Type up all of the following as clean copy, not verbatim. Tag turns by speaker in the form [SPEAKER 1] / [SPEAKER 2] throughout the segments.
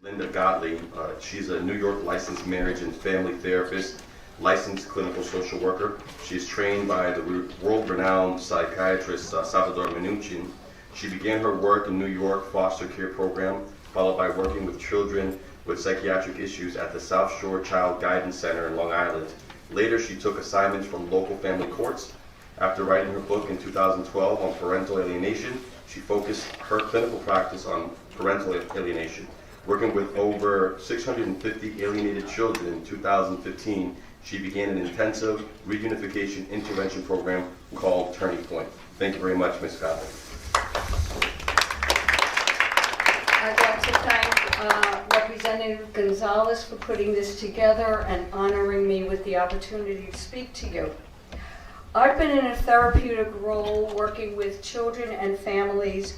[SPEAKER 1] Linda Gottlieb. She's a New York licensed marriage and family therapist, licensed clinical social worker. She's trained by the world-renowned psychiatrist Salvador Minuchin. She began her work in New York foster care program, followed by working with children with psychiatric issues at the South Shore Child Guidance Center in Long Island. Later, she took assignments from local family courts. After writing her book in 2012 on parental alienation, she focused her clinical practice on parental alienation. Working with over 650 alienated children in 2015, she began an intensive reunification intervention program called Turning Point. Thank you very much, Ms. Gottlieb.
[SPEAKER 2] I'd like to thank Representative Gonzalez for putting this together and honoring me with the opportunity to speak to you. I've been in a therapeutic role working with children and families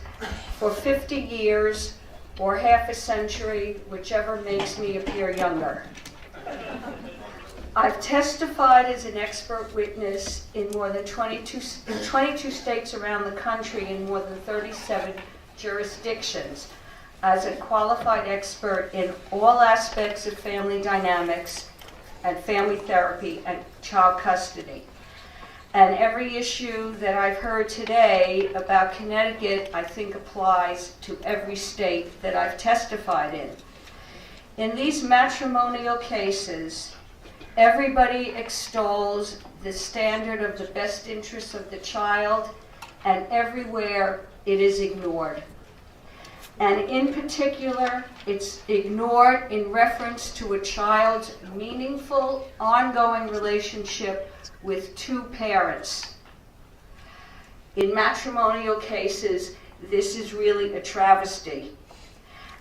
[SPEAKER 2] for 50 years or half a century, whichever makes me appear younger. I've testified as an expert witness in more than 22 states around the country in more than 37 jurisdictions as a qualified expert in all aspects of family dynamics and family therapy and child custody. And every issue that I've heard today about Connecticut, I think applies to every state that I've testified in. In these matrimonial cases, everybody extols the standard of the best interests of the child, and everywhere it is ignored. And in particular, it's ignored in reference to a child's meaningful, ongoing relationship with two parents. In matrimonial cases, this is really a travesty.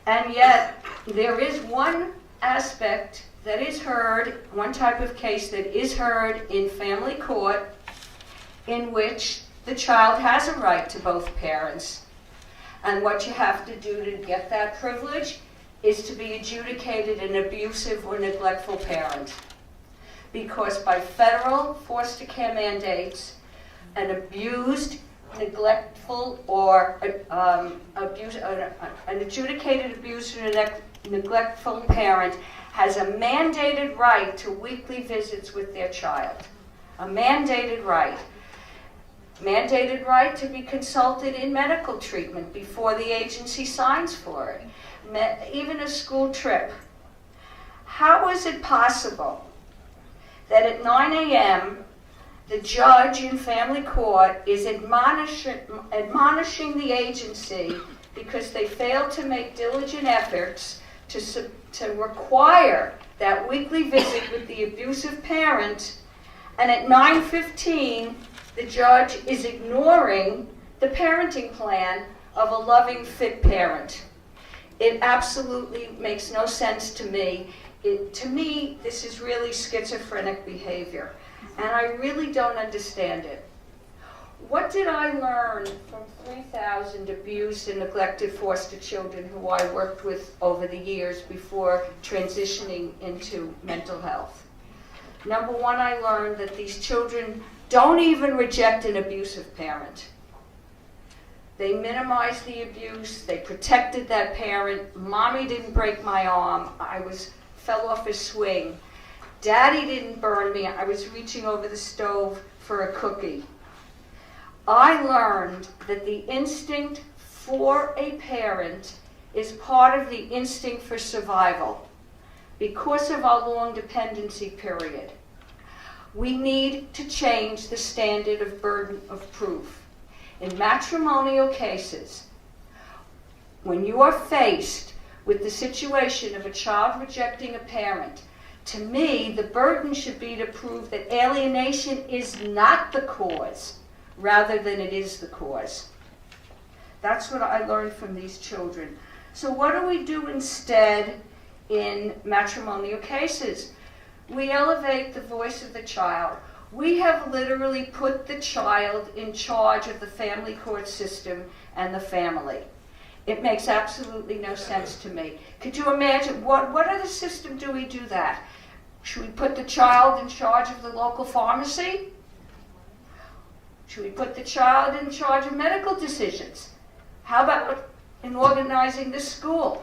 [SPEAKER 2] And yet, there is one aspect that is heard, one type of case that is heard in family court, in which the child has a right to both parents. And what you have to do to get that privilege is to be adjudicated an abusive or neglectful parent. Because by federal foster care mandates, an abused, neglectful, or an adjudicated abused or neglectful parent has a mandated right to weekly visits with their child. A mandated right. Mandated right to be consulted in medical treatment before the agency signs for it. Even a school trip. How is it possible that at 9 a.m., the judge in family court is admonishing the agency because they failed to make diligent efforts to require that weekly visit with the abusive parent, and at 9:15, the judge is ignoring the parenting plan of a loving, fit parent? It absolutely makes no sense to me. To me, this is really schizophrenic behavior, and I really don't understand it. What did I learn from 3,000 abused and neglected foster children who I worked with over the years before transitioning into mental health? Number one, I learned that these children don't even reject an abusive parent. They minimized the abuse, they protected that parent. Mommy didn't break my arm, fell off a swing. Daddy didn't burn me, I was reaching over the stove for a cookie. I learned that the instinct for a parent is part of the instinct for survival because of our long dependency period. We need to change the standard of burden of proof. In matrimonial cases, when you are faced with the situation of a child rejecting a parent, to me, the burden should be to prove that alienation is not the cause, rather than it is the cause. That's what I learned from these children. So what do we do instead in matrimonial cases? We elevate the voice of the child. We have literally put the child in charge of the family court system and the family. It makes absolutely no sense to me. Could you imagine, what other system do we do that? Should we put the child in charge of the local pharmacy? Should we put the child in charge of medical decisions? How about in organizing the school?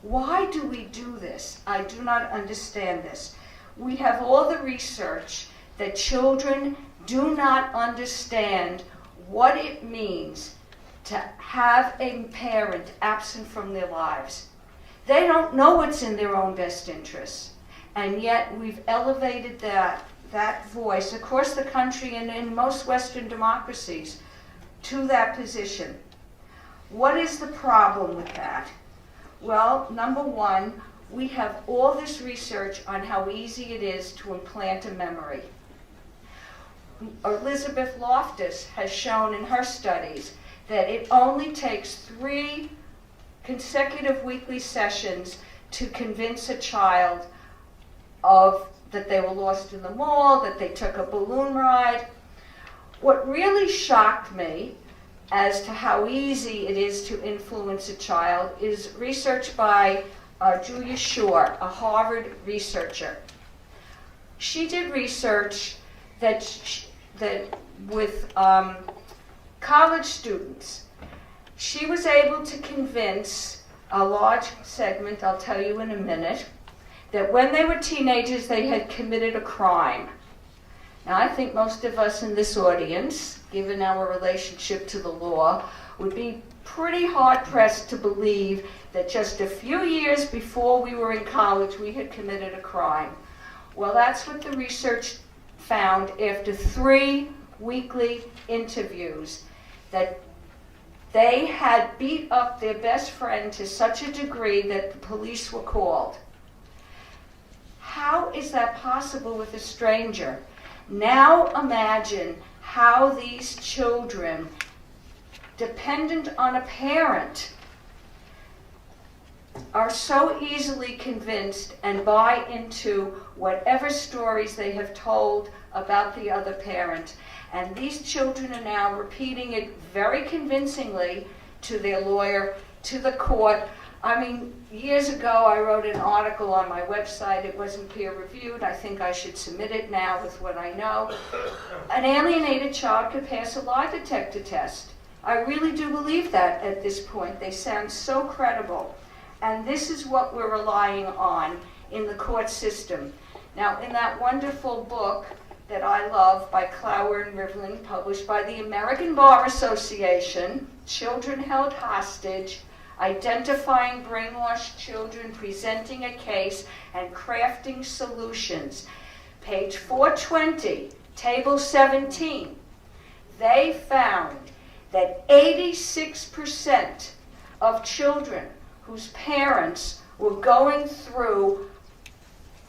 [SPEAKER 2] Why do we do this? I do not understand this. We have all the research that children do not understand what it means to have a parent absent from their lives. They don't know what's in their own best interests. And yet we've elevated that voice across the country and in most Western democracies to that position. What is the problem with that? Well, number one, we have all this research on how easy it is to implant a memory. Elizabeth Loftus has shown in her studies that it only takes 3 consecutive weekly sessions to convince a child that they were lost in the mall, that they took a balloon ride. What really shocked me as to how easy it is to influence a child is research by Julia Shore, a Harvard researcher. She did research that with college students, she was able to convince a large segment, I'll tell you in a minute, that when they were teenagers they had committed a crime. Now I think most of us in this audience, given our relationship to the law, would be pretty hard-pressed to believe that just a few years before we were in college we had committed a crime. Well, that's what the research found after 3 weekly interviews, that they had beat up their best friend to such a degree that the police were called. How is that possible with a stranger? Now imagine how these children, dependent on a parent, are so easily convinced and buy into whatever stories they have told about the other parent. And these children are now repeating it very convincingly to their lawyer, to the court. I mean, years ago I wrote an article on my website. It wasn't peer-reviewed. I think I should submit it now with what I know. An alienated child could pass a lie detector test. I really do believe that at this point. They sound so credible. And this is what we're relying on in the court system. Now, in that wonderful book that I love by Clower and Rivlin, published by the American Bar Association, Children Held Hostage, Identifying Brainwashed Children, Presenting a Case, and Crafting Solutions, page 420, table 17, they found that 86% of children whose parents were going through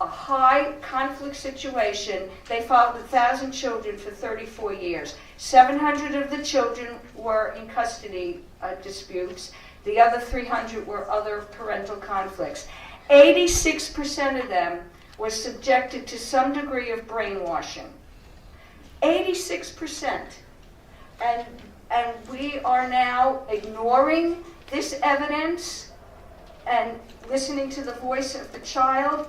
[SPEAKER 2] a high conflict situation, they followed 1,000 children for 34 years. 700 of the children were in custody disputes. The other 300 were other parental conflicts. 86% of them were subjected to some degree of brainwashing. 86%. And we are now ignoring this evidence and listening to the voice of the child.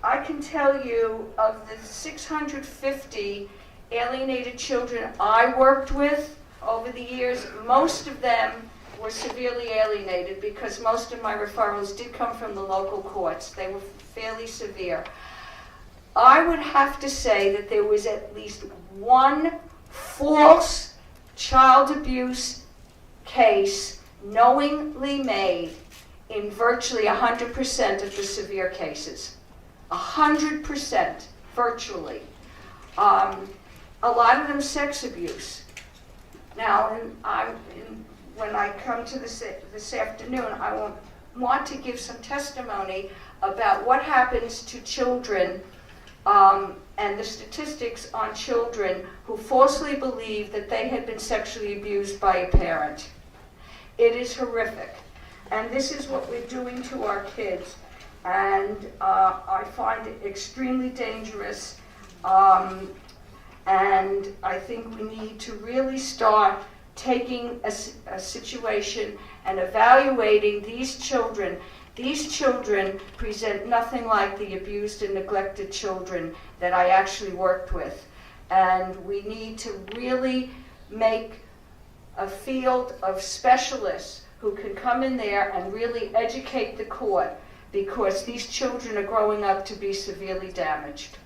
[SPEAKER 2] I can tell you, of the 650 alienated children I worked with over the years, most of them were severely alienated because most of my referrals did come from the local courts. They were fairly severe. I would have to say that there was at least one false child abuse case knowingly made in virtually 100% of the severe cases. 100%, virtually. A lot of them sex abuse. Now, when I come to this afternoon, I want to give some testimony about what happens to children and the statistics on children who falsely believe that they had been sexually abused by a parent. It is horrific. And this is what we're doing to our kids. And I find it extremely dangerous. And I think we need to really start taking a situation and evaluating these children. These children present nothing like the abused and neglected children that I actually worked with. And we need to really make a field of specialists who can come in there and really educate the court, because these children are growing up to be severely damaged.